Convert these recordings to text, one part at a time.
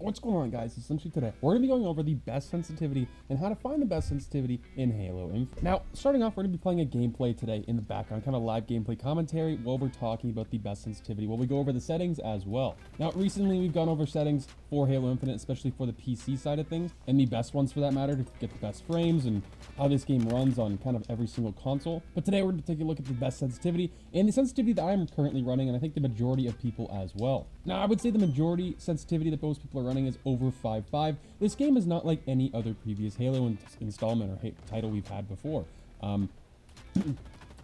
What's going on, guys? Essentially today, we're going to be going over the best sensitivity and how to find the best sensitivity in Halo Infinite. Now, starting off, we're going to be playing a gameplay today in the background, kind of live gameplay commentary while we're talking about the best sensitivity. While we go over the settings as well. Now, recently we've gone over settings for Halo Infinite, especially for the PC side of things, and the best ones for that matter to get the best frames and how this game runs on kind of every single console. But today we're going to take a look at the best sensitivity and the sensitivity that I'm currently running, and I think the majority of people as well. Now, I would say the majority sensitivity that most people are running is over 5.5. This game is not like any other previous Halo installment or title we've had before. You're going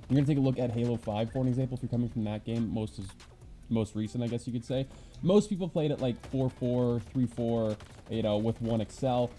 to take a look at Halo 5, for an example, if you're coming from that game. Most recent, I guess you could say. Most people played it like 4.4, 3.4, you know, with 1 Excel.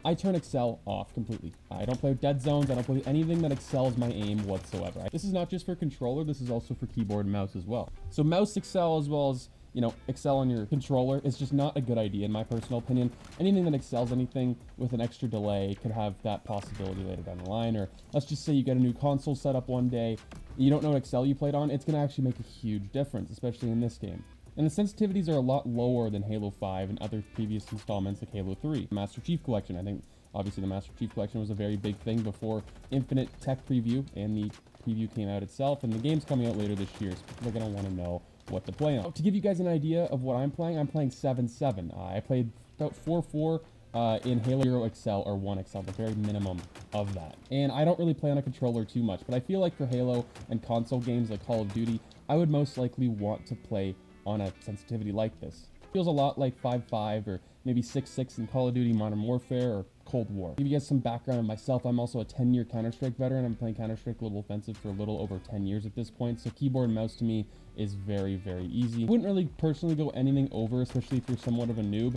I turn Excel off completely. I don't play with dead zones. I don't play with anything that excels my aim whatsoever. This is not just for controller. This is also for keyboard and mouse as well. So mouse excel as well as, you know, excel on your controller is just not a good idea in my personal opinion. Anything that excels anything with an extra delay could have that possibility later down the line. Or let's just say you get a new console set up one day, you don't know what Excel you played on, it's going to actually make a huge difference, especially in this game. And the sensitivities are a lot lower than Halo 5 and other previous installments like Halo 3. Master Chief Collection, I think obviously the Master Chief Collection was a very big thing before Infinite Tech Preview and the preview came out itself, and the game's coming out later this year, so people are going to want to know what to play on. To give you guys an idea of what I'm playing 7.7. I played about 4.4 in Halo 0 Excel or 1 Excel, the very minimum of that. And I don't really play on a controller too much, but I feel like for Halo and console games like Call of Duty, I would most likely want to play on a sensitivity like this. It feels a lot like 5.5 or maybe 6.6 in Call of Duty Modern Warfare or Cold War. To give you guys some background on myself, I'm also a 10-year Counter-Strike veteran. I'm playing Counter-Strike Global Offensive for a little over 10 years at this point, so keyboard and mouse to me is very, very easy. I wouldn't really personally go anything over, especially if you're somewhat of a noob.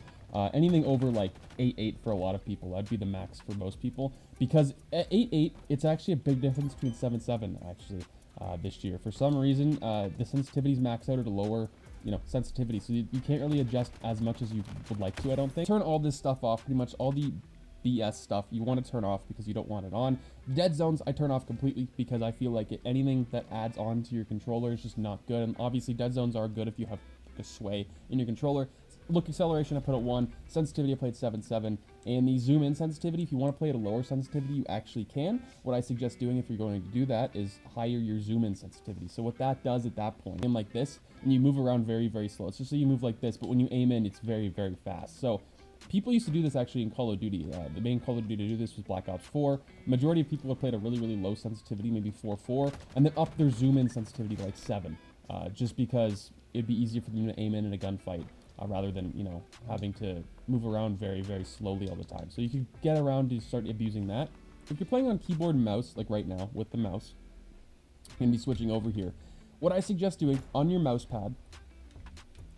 Anything over like 8.8 for a lot of people. That'd be the max for most people, because at 8.8, it's actually a big difference between 7.7 actually this year. For some reason, the sensitivities max out at a lower sensitivity, so you can't really adjust as much as you would like to, I don't think. Turn all this stuff off, pretty much all the BS stuff you want to turn off because you don't want it on. Dead zones I turn off completely because I feel like anything that adds on to your controller is just not good, and obviously dead zones are good if you have a sway in your controller. Look acceleration I put at 1, sensitivity I played 7.7, and the zoom in sensitivity, if you want to play at a lower sensitivity, you actually can. What I suggest doing if you're going to do that is higher your zoom in sensitivity. So what that does at that point, aim like this, and you move around very, very slow. It's just so you move like this, but when you aim in, it's very, very fast. So people used to do this actually in Call of Duty. The main Call of Duty to do this was Black Ops 4. Majority of people have played a really, really low sensitivity, maybe 4.4, and then up their zoom in sensitivity to like 7, just because it'd be easier for them to aim in a gunfight. Rather than, having to move around very, very slowly all the time. So you can get around to start abusing that. If you're playing on keyboard and mouse, like right now with the mouse, you're going to be switching over here. What I suggest doing on your mouse pad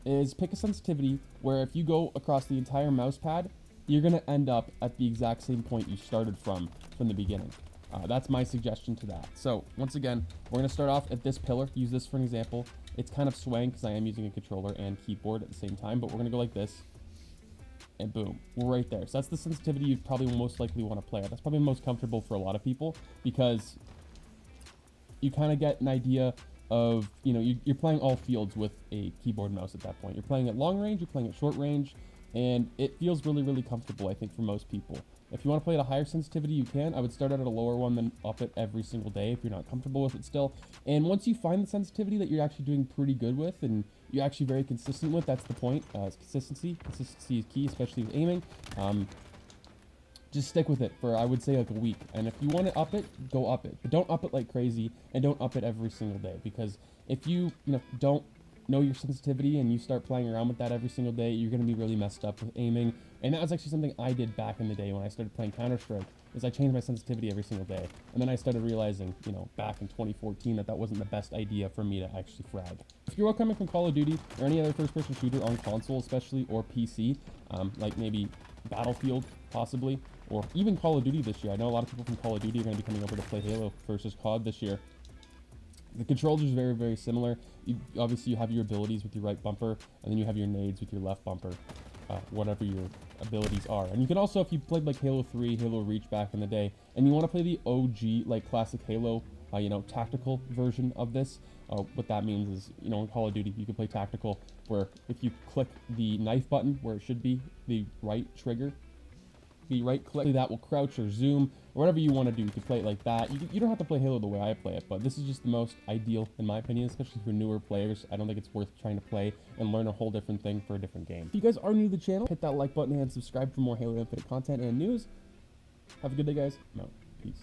is pick a sensitivity where if you go across the entire mouse pad, you're going to end up at the exact same point you started from the beginning. That's my suggestion to that. So once again, we're going to start off at this pillar. Use this for an example. It's kind of swaying because I am using a controller and keyboard at the same time, but we're going to go like this, and boom, we're right there. So that's the sensitivity you'd probably most likely want to play at. That's probably most comfortable for a lot of people because you kind of get an idea of, you're playing all fields with a keyboard and mouse at that point. You're playing at long range, you're playing at short range, and it feels really, really comfortable, I think, for most people. If you want to play at a higher sensitivity, you can. I would start out at a lower one, then up it every single day if you're not comfortable with it still. And once you find the sensitivity that you're actually doing pretty good with and you're actually very consistent with, that's the point. Consistency. Consistency is key, especially with aiming. Just stick with it for, I would say, like a week. And if you want to up it, go up it. But don't up it like crazy, and don't up it every single day. Because if you, don't know your sensitivity and you start playing around with that every single day, you're going to be really messed up with aiming. And that was actually something I did back in the day when I started playing Counter-Strike, is I changed my sensitivity every single day. And then I started realizing, back in 2014 that wasn't the best idea for me to actually frag. If you're all coming from Call of Duty or any other first-person shooter on console especially, or PC, like maybe Battlefield possibly, or even Call of Duty this year. I know a lot of people from Call of Duty are going to be coming over to play Halo versus COD this year. The controls are very, very similar. Obviously, you have your abilities with your right bumper, and then you have your nades with your left bumper, whatever your abilities are. And you can also, if you played like Halo 3, Halo Reach back in the day, and you want to play the OG, like classic Halo tactical version of this. What that means is, in Call of Duty, you can play tactical, where if you click the knife button where it should be the right trigger, the right click, that will crouch or zoom or whatever you want to do to play it like that. You don't have to play Halo the way I play it, but this is just the most ideal in my opinion, especially for newer players. I don't think it's worth trying to play and learn a whole different thing for a different game. If you guys are new to the channel, hit that like button and subscribe for more Halo Infinite content and news. Have a good day, guys. I'm out. Peace.